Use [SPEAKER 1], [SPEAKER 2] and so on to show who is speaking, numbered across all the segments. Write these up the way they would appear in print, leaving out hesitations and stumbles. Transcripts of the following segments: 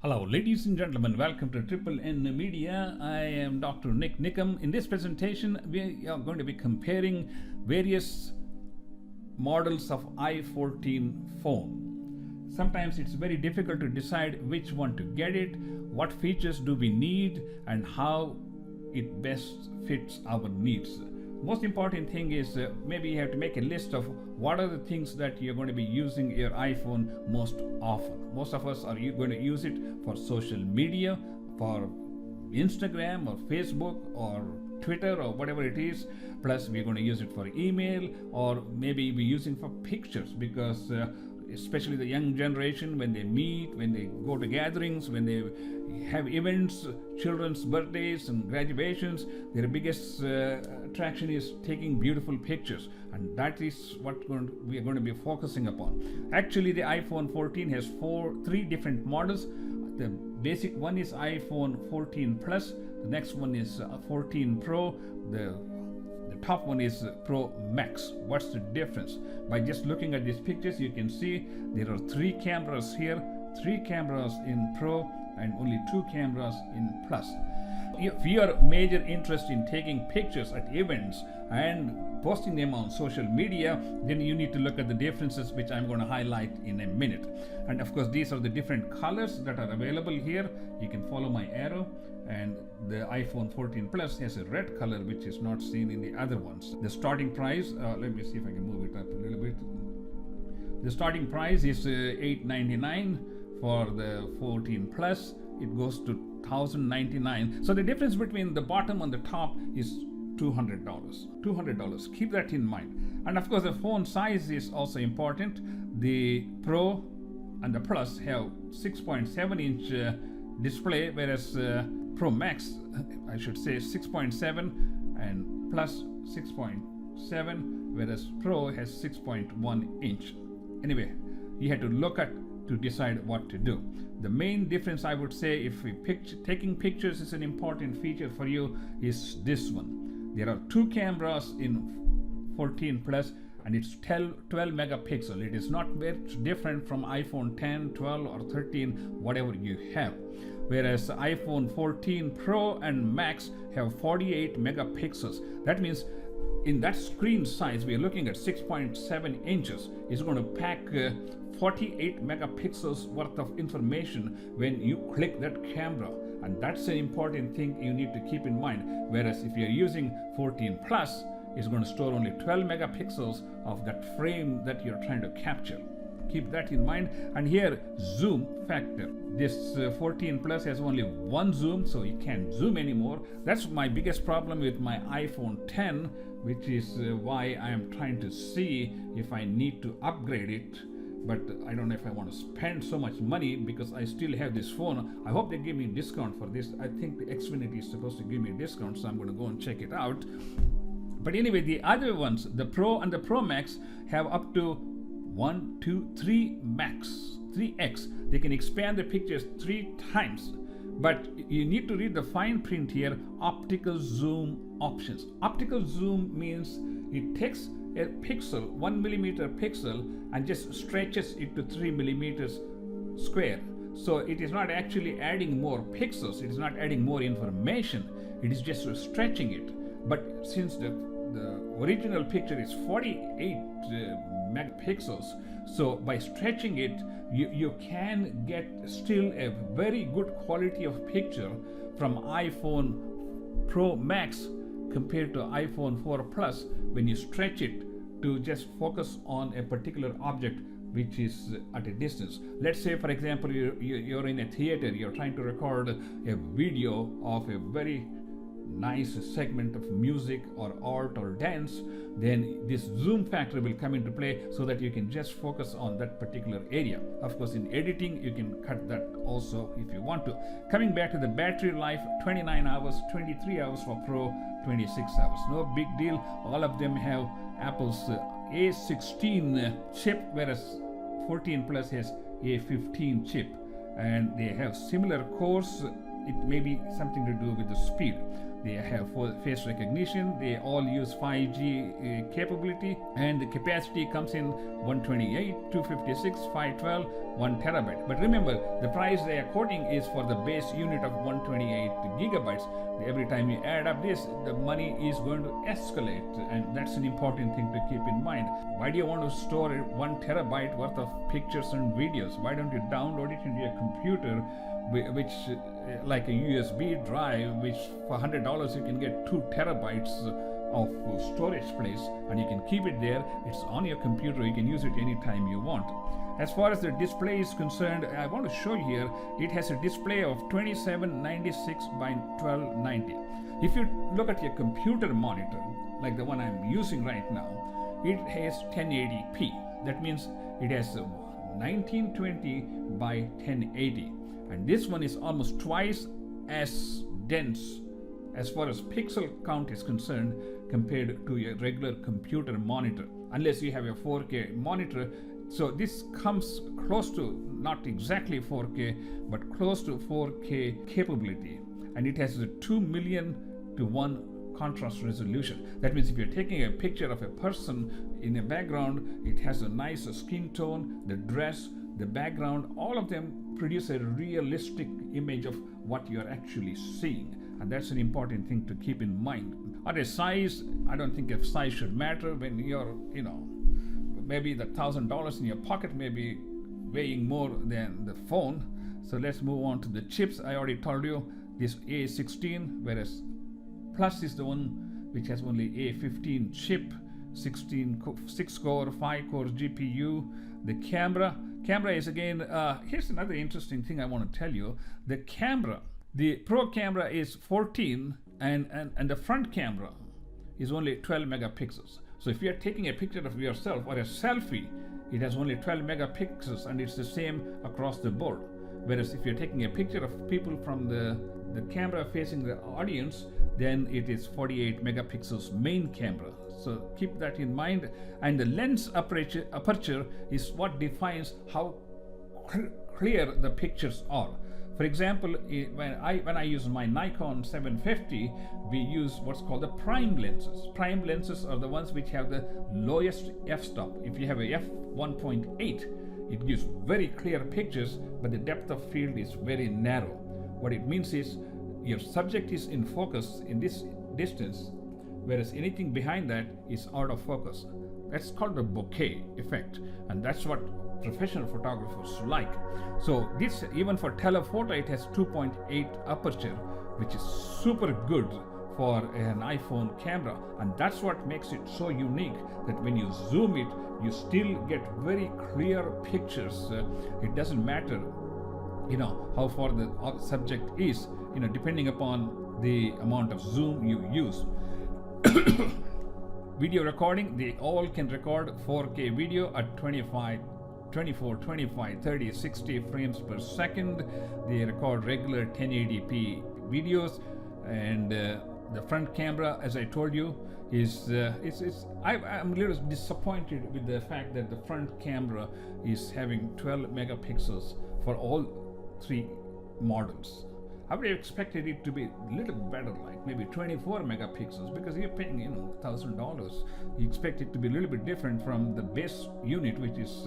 [SPEAKER 1] Hello, ladies and gentlemen. Welcome to Triple N Media. I am Dr. NIK NIKAM. In this presentation, we are going to be comparing various models of i14 phone. Sometimes it's very difficult to decide which one to get it, what features do we need, and how it best fits our needs. Most important thing is maybe you have to make a list of what are the things that you're going to be using your iPhone most often. Most of us are going to use it for social media, for Instagram or Facebook or Twitter or whatever it is. Plus we're going to use it for email, or maybe we're using for pictures, because especially the young generation, when they meet, when they go to gatherings, when they have events, children's birthdays and graduations, their biggest attraction is taking beautiful pictures, and that is what we are going to be focusing upon. Actually, the iPhone 14 has three different models. The basic one is iPhone 14 Plus, the next one is 14 Pro, the top one is Pro Max. What's the difference? By just looking at these pictures, you can see there are three cameras here, three cameras in Pro and only two cameras in Plus. If your major interest in taking pictures at events and posting them on social media, then you need to look at the differences, which I'm going to highlight in a minute. And of course, these are the different colors that are available here. You can follow my arrow. And the iPhone 14 Plus has a red color, which is not seen in the other ones. The starting price, let me see if I can move it up a little bit. The starting price is $899 for the 14 Plus. It goes to $1,099. So the difference between the bottom and the top is $200. $200. Keep that in mind. And of course, the phone size is also important. The Pro and the Plus have 6.7-inch display, whereas Pro Max, I should say 6.7, and Plus 6.7, whereas Pro has 6.1 inch. Anyway, you had to look at to decide what to do. The main difference, I would say, if taking pictures is an important feature for you, is this one. There are two cameras in 14 Plus, and it's 12 megapixel. It is not very different from iPhone 10, 12 or 13, whatever you have. Whereas iPhone 14 Pro and Max have 48 megapixels. That means in that screen size, we are looking at 6.7 inches. It's going to pack 48 megapixels worth of information when you click that camera. And that's an important thing you need to keep in mind. Whereas if you're using 14 Plus, it's going to store only 12 megapixels of that frame that you're trying to capture. Keep that in mind. And here, zoom factor. This 14 Plus has only one zoom, so you can't zoom anymore. That's my biggest problem with my iPhone 10, which is why I am trying to see if I need to upgrade it. But I don't know if I want to spend so much money, because I still have this phone. I hope they give me a discount for this. I think the Xfinity is supposed to give me a discount, so I'm going to go and check it out. But anyway, the other ones, the Pro and the Pro Max, have up to 1, 2, 3 max, 3x. They can expand the pictures 3 times. But you need to read the fine print here, optical zoom options. Optical zoom means it takes a pixel, 1 millimeter pixel, and just stretches it to 3 millimeters square. So it is not actually adding more pixels, it is not adding more information, it is just stretching it. But since the original picture is 48 megapixels, so by stretching it, you can get still a very good quality of picture from iPhone Pro Max compared to iPhone 4 Plus when you stretch it to just focus on a particular object which is at a distance. Let's say, for example, you're in a theater, you're trying to record a video of a very nice segment of music or art or dance, then this zoom factor will come into play so that you can just focus on that particular area. Of course, in editing, you can cut that also if you want to. Coming back to the battery life, 29 hours, 23 hours for Pro, 26 hours. No big deal. All of them have Apple's A16 chip, whereas 14 Plus has A15 chip, and they have similar cores. It may be something to do with the speed. they have face recognition, they all use 5G capability, and the capacity comes in 128, 256, 512, 1 terabyte. But remember, the price they are quoting is for the base unit of 128 gigabytes. Every time you add up this, the money is going to escalate, and that's an important thing to keep in mind. Why do you want to store 1 terabyte worth of pictures and videos? Why don't you download it into your computer, which like a USB drive, which for $100 you can get 2 terabytes of storage space, and you can keep it there. It's on your computer, you can use it anytime you want. As far as the display is concerned, I want to show you here, it has a display of 2796 by 1290. If you look at your computer monitor, like the one I'm using right now, it has 1080p. That means it has 1920 by 1080. And this one is almost twice as dense as far as pixel count is concerned compared to a regular computer monitor, unless you have a 4K monitor. So this comes close to, not exactly 4K, but close to 4K capability. And it has a 2 million to 1 contrast resolution. That means if you're taking a picture of a person in a background, it has a nice skin tone, the dress, the background, all of them produce a realistic image of what you're actually seeing. And that's an important thing to keep in mind. On a size, I don't think a size should matter when you're, maybe the $1,000 in your pocket may be weighing more than the phone. So let's move on to the chips. I already told you this A16, whereas Plus is the one which has only A15 chip, 6-core, 5-core GPU. The camera is again, here's another interesting thing I want to tell you. The camera, the Pro camera is 14, and the front camera is only 12 megapixels. So if you're taking a picture of yourself or a selfie, it has only 12 megapixels, and it's the same across the board. Whereas if you're taking a picture of people from the camera facing the audience, then it is 48 megapixels main camera. So keep that in mind. And the lens aperture is what defines how clear the pictures are. For example, when I use my Nikon 750, we use what's called the prime lenses. Prime lenses are the ones which have the lowest f-stop. If you have a f1.8, it gives very clear pictures, but the depth of field is very narrow. What it means is your subject is in focus in this distance, whereas anything behind that is out of focus. That's called the bokeh effect, and that's what professional photographers like. So this, even for telephoto, it has 2.8 aperture, which is super good for an iPhone camera, and that's what makes it so unique, that when you zoom it, you still get very clear pictures. It doesn't matter how far the subject is, depending upon the amount of zoom you use. Video recording, they all can record 4K video at 24, 25, 30, 60 frames per second. They record regular 1080p videos, and the front camera, as I told you, is I'm a little disappointed with the fact that the front camera is having 12 megapixels for all 3 models. I would have expected it to be a little better, like maybe 24 megapixels, because you're paying $1,000. You expect it to be a little bit different from the base unit, which is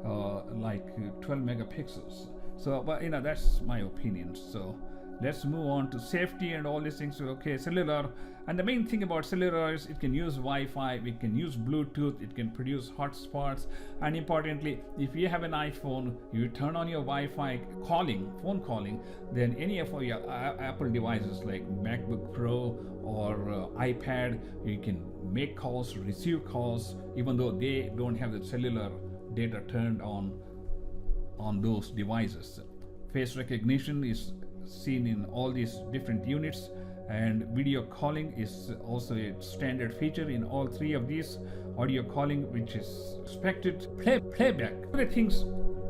[SPEAKER 1] like 12 megapixels. So, but that's my opinion. So let's move on to safety and all these things. Okay, cellular. And the main thing about cellular is it can use Wi-Fi, it can use Bluetooth, it can produce hotspots, and importantly, if you have an iPhone, you turn on your Wi-Fi phone calling, then any of your Apple devices like MacBook Pro or iPad, you can make calls, receive calls, even though they don't have the cellular data turned on those devices. Face recognition is seen in all these different units, and video calling is also a standard feature in all 3 of these. Audio calling, which is expected. Playback. One of the things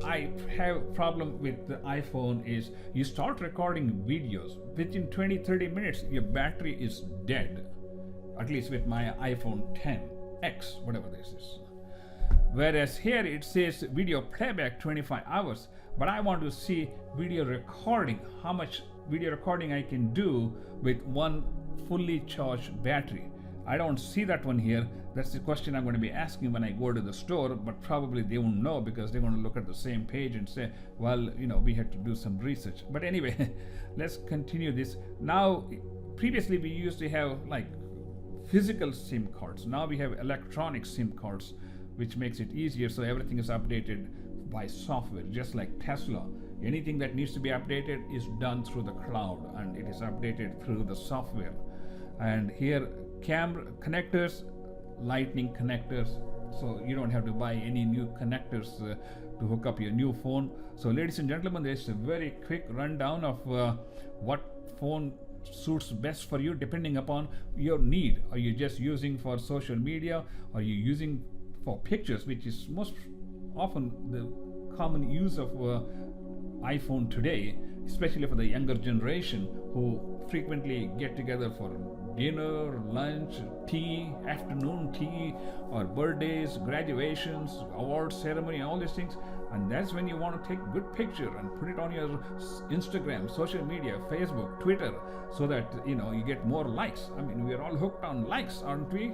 [SPEAKER 1] I have problem with the iPhone is you start recording videos, within 20-30 minutes your battery is dead, at least with my iPhone 10X, whatever this is. Whereas here it says video playback 25 hours, but I want to see video recording, how much video recording I can do with 1 fully charged battery. I don't see that one here. That's the question I'm going to be asking when I go to the store, but probably they won't know because they're going to look at the same page and say, well, we had to do some research. But anyway, let's continue this. Now, previously we used to have like physical SIM cards. Now we have electronic SIM cards, which makes it easier. So everything is updated by software, just like Tesla. Anything that needs to be updated is done through the cloud, and it is updated through the software. And here, camera connectors, lightning connectors, so you don't have to buy any new connectors to hook up your new phone. So ladies and gentlemen, there's a very quick rundown of what phone suits best for you depending upon your need. Are you just using for social media? Are you using for pictures, which is most often the common use of iPhone today, especially for the younger generation who frequently get together for dinner, lunch, tea, afternoon tea, or birthdays, graduations, award ceremony, all these things. And that's when you want to take a good picture and put it on your Instagram, social media, Facebook, Twitter, so that you get more likes. I mean, we're all hooked on likes, aren't we?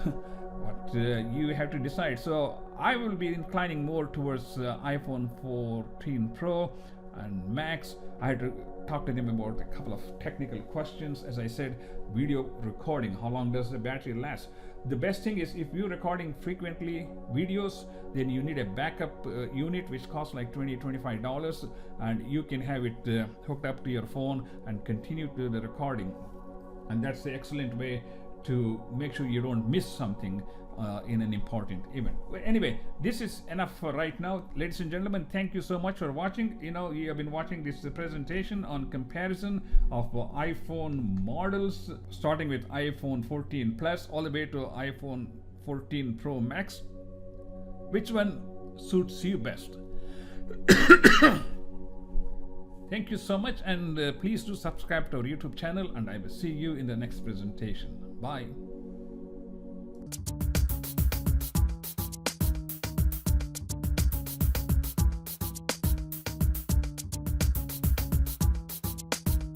[SPEAKER 1] But you have to decide. So I will be inclining more towards iPhone 14 Pro and Max. I had to talk to them about a couple of technical questions. As I said, video recording, how long does the battery last? The best thing is if you're recording frequently videos, then you need a backup unit which costs like $20-25, and you can have it hooked up to your phone and continue to the recording. And that's the excellent way to make sure you don't miss something in an important event. Well, anyway, this is enough for right now. Ladies and gentlemen, thank you so much for watching. You have been watching this presentation on comparison of iPhone models, starting with iPhone 14 Plus all the way to iPhone 14 Pro Max. Which one suits you best? Thank you so much, and please do subscribe to our YouTube channel, and I will see you in the next presentation. Bye.